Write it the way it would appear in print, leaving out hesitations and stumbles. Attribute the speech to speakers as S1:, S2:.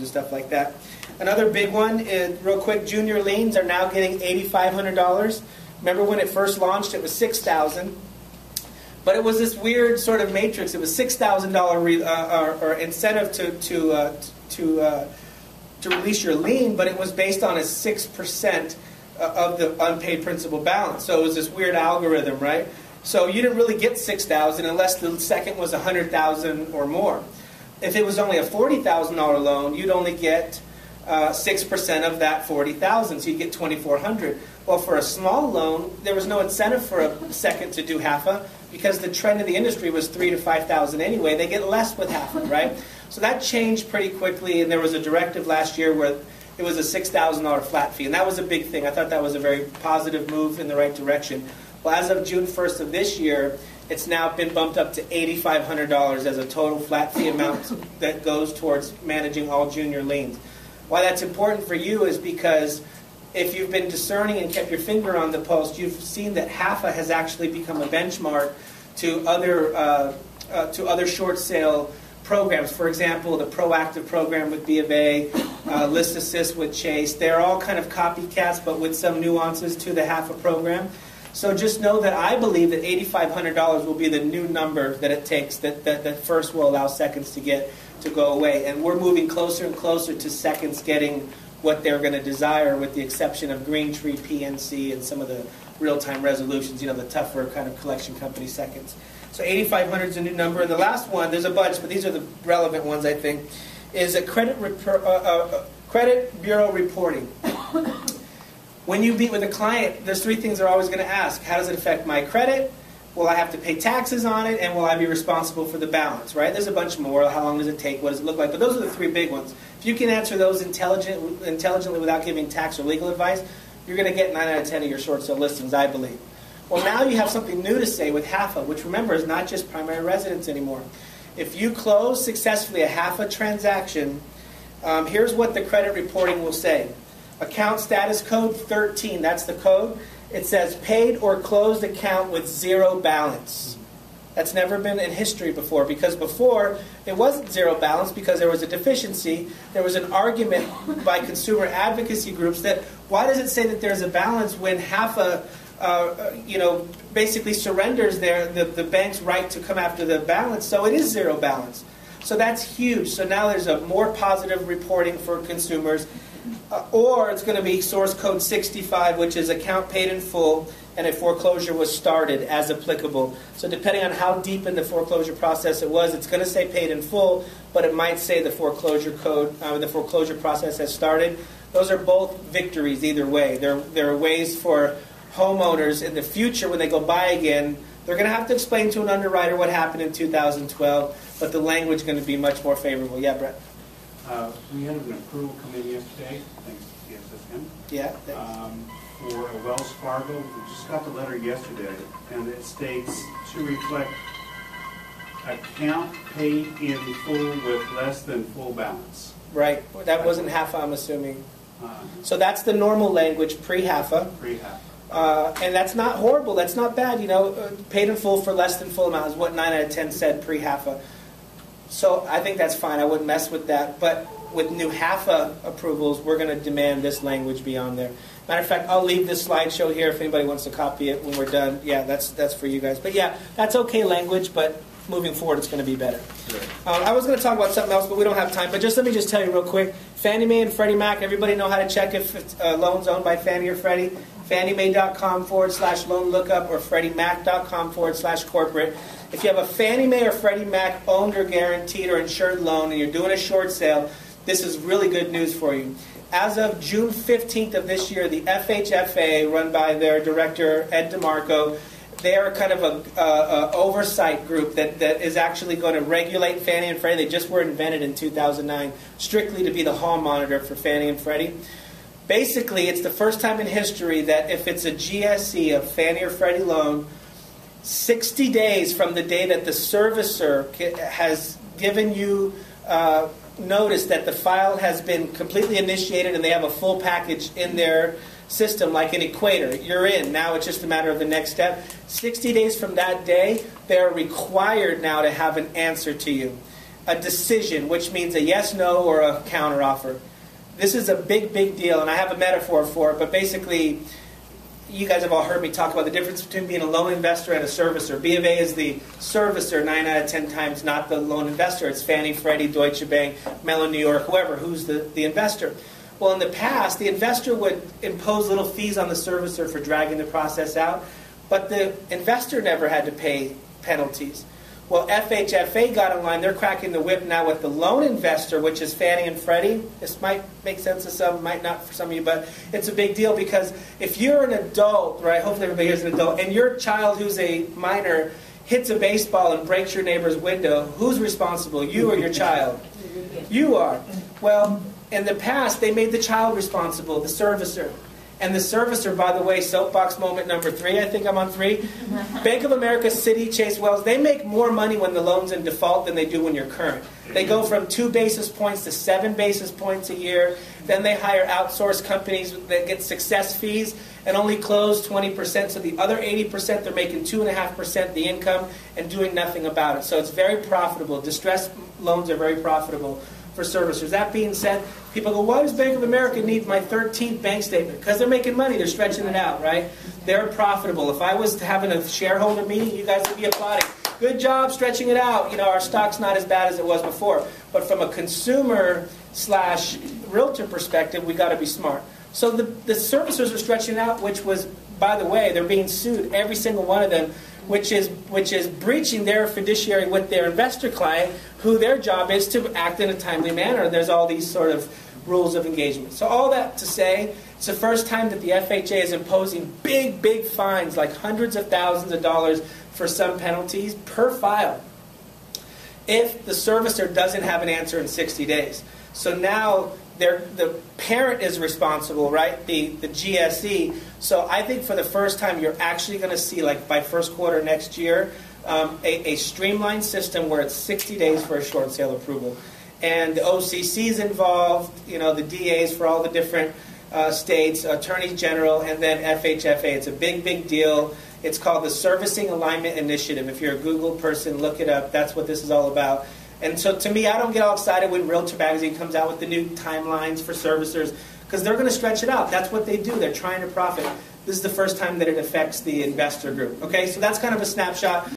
S1: and stuff like that. Another big one is, real quick, junior liens are now getting $8,500. Remember when it first launched, it was $6,000. But it was this weird sort of matrix. It was $6,000 or incentive to release your lien, but it was based on a 6% of the unpaid principal balance. So it was this weird algorithm, right? So you didn't really get $6,000 unless the second was $100,000 or more. If it was only a $40,000 loan, you'd only get 6% of that $40,000, so you get $2,400. Well, for a small loan, there was no incentive for a second to do HAFA because the trend in the industry was $3,000 to $5,000 anyway. They get less with HAFA, right? So that changed pretty quickly, and there was a directive last year where it was a $6,000 flat fee, and that was a big thing. I thought that was a very positive move in the right direction. Well, as of June 1st of this year, it's now been bumped up to $8,500 as a total flat fee amount that goes towards managing all junior liens. Why that's important for you is because if you've been discerning and kept your finger on the pulse, you've seen that HAFA has actually become a benchmark to other short sale programs. For example, the Proactive program with B of A, List Assist with Chase. They're all kind of copycats, but with some nuances to the HAFA program. So just know that I believe that $8,500 will be the new number that it takes, that first will allow seconds to go away. And we're moving closer and closer to seconds getting what they're going to desire, with the exception of Greentree, PNC, and some of the real-time resolutions, the tougher kind of collection company seconds. So 8,500 is a new number. And the last one, there's a bunch, but these are the relevant ones, I think, is a credit bureau reporting. When you meet with a client, there's three things they're always going to ask. How does it affect my credit? Will I have to pay taxes on it? And will I be responsible for the balance, right? There's a bunch more. How long does it take? What does it look like? But those are the three big ones. If you can answer those intelligently without giving tax or legal advice, you're going to get 9 out of 10 of your short sale listings, I believe. Well, now you have something new to say with HAFA, which, remember, is not just primary residence anymore. If you close successfully a HAFA transaction, here's what the credit reporting will say. Account status code 13, that's the code. It says paid or closed account with zero balance. That's never been in history before, because before it wasn't zero balance because there was a deficiency. There was an argument by consumer advocacy groups that why does it say that there's a balance when HAFA basically surrenders the bank's right to come after the balance, so it is zero balance. So that's huge. So now there's a more positive reporting for consumers. Or it's going to be source code 65, which is account paid in full and a foreclosure was started as applicable. So depending on how deep in the foreclosure process it was, it's going to say paid in full, but it might say the foreclosure code, the foreclosure process has started. Those are both victories either way. There are ways for homeowners in the future when they go buy again, they're going to have to explain to an underwriter what happened in 2012, but the language is going to be much more favorable. Yeah, Brett?
S2: We had an approval committee yesterday, thanks to CSSM.
S1: Yeah,
S2: for a Wells Fargo. We just got the letter yesterday, and it states to reflect account paid in full with less than full balance.
S1: Right. That wasn't HAFA, I'm assuming. So that's the normal language, pre-HAFA.
S2: Pre-HAFA.
S1: And that's not horrible. That's not bad. Paid in full for less than full amount is what 9 out of 10 said pre-HAFA. So I think that's fine. I wouldn't mess with that. But with new HAFA approvals, we're going to demand this language be on there. Matter of fact, I'll leave this slideshow here if anybody wants to copy it when we're done. Yeah, that's for you guys. But yeah, that's okay language, but moving forward it's going to be better.
S2: Sure.
S1: I was going to talk about something else, but we don't have time. But let me just tell you real quick. Fannie Mae and Freddie Mac, everybody know how to check if it's loans owned by Fannie or Freddie? FannieMae.com/loan lookup or FreddieMac.com/corporate. If you have a Fannie Mae or Freddie Mac owned or guaranteed or insured loan and you're doing a short sale, this is really good news for you. As of June 15th of this year, the FHFA, run by their director, Ed DeMarco, they are kind of a oversight group that is actually going to regulate Fannie and Freddie. They just were invented in 2009, strictly to be the hall monitor for Fannie and Freddie. Basically, it's the first time in history that if it's a GSE, a Fannie or Freddie loan, 60 days from the day that the servicer has given you notice that the file has been completely initiated and they have a full package in their system, like an equator. You're in. Now it's just a matter of the next step. 60 days from that day, they're required now to have an answer to you. a decision, which means a yes, no, or a counteroffer. This is a big, big deal, and I have a metaphor for it, but basically, you guys have all heard me talk about the difference between being a loan investor and a servicer. B of A is the servicer 9 out of 10 times, not the loan investor. It's Fannie, Freddie, Deutsche Bank, Mellon, New York, whoever, who's the investor. Well, in the past, the investor would impose little fees on the servicer for dragging the process out, but the investor never had to pay penalties. Well, FHFA got in line. They're cracking the whip now with the loan investor, which is Fannie and Freddie. This might make sense to some, might not for some of you, but it's a big deal because if you're an adult, right, hopefully everybody here is an adult, and your child who's a minor hits a baseball and breaks your neighbor's window, who's responsible, you or your child? You are. Well, in the past, they made the child responsible, the servicer. And the servicer, by the way, soapbox moment number 3, I think I'm on 3. Bank of America, Citi, Chase, Wells, they make more money when the loan's in default than they do when you're current. They go from 2 basis points to 7 basis points a year. Then they hire outsourced companies that get success fees and only close 20%. So the other 80%, they're making 2.5% the income and doing nothing about it. So it's very profitable. Distressed loans are very profitable for servicers. That being said, people go, why does Bank of America need my 13th bank statement? Because they're making money. They're stretching it out, right? They're profitable. If I was having a shareholder meeting, you guys would be applauding. Good job stretching it out. You know, our stock's not as bad as it was before. But from a consumer / realtor perspective, we got to be smart. So the servicers are stretching it out, which was, by the way, they're being sued, every single one of them, which is breaching their fiduciary with their investor client, who their job is to act in a timely manner. There's all these sort of rules of engagement. So all that to say, it's the first time that the FHA is imposing big, big fines, like hundreds of thousands of dollars for some penalties per file, if the servicer doesn't have an answer in 60 days. So now the parent is responsible, right? The GSE. So I think for the first time you're actually going to see, like by first quarter next year, a streamlined system where it's 60 days for a short sale approval. And the OCC's involved, you know, the DAs for all the different states, attorneys general, and then FHFA. It's a big, big deal. It's called the Servicing Alignment Initiative. If you're a Google person, look it up. That's what this is all about. And so to me, I don't get all excited when Realtor Magazine comes out with the new timelines for servicers, because they're going to stretch it out. That's what they do. They're trying to profit. This is the first time that it affects the investor group. Okay, so that's kind of a snapshot.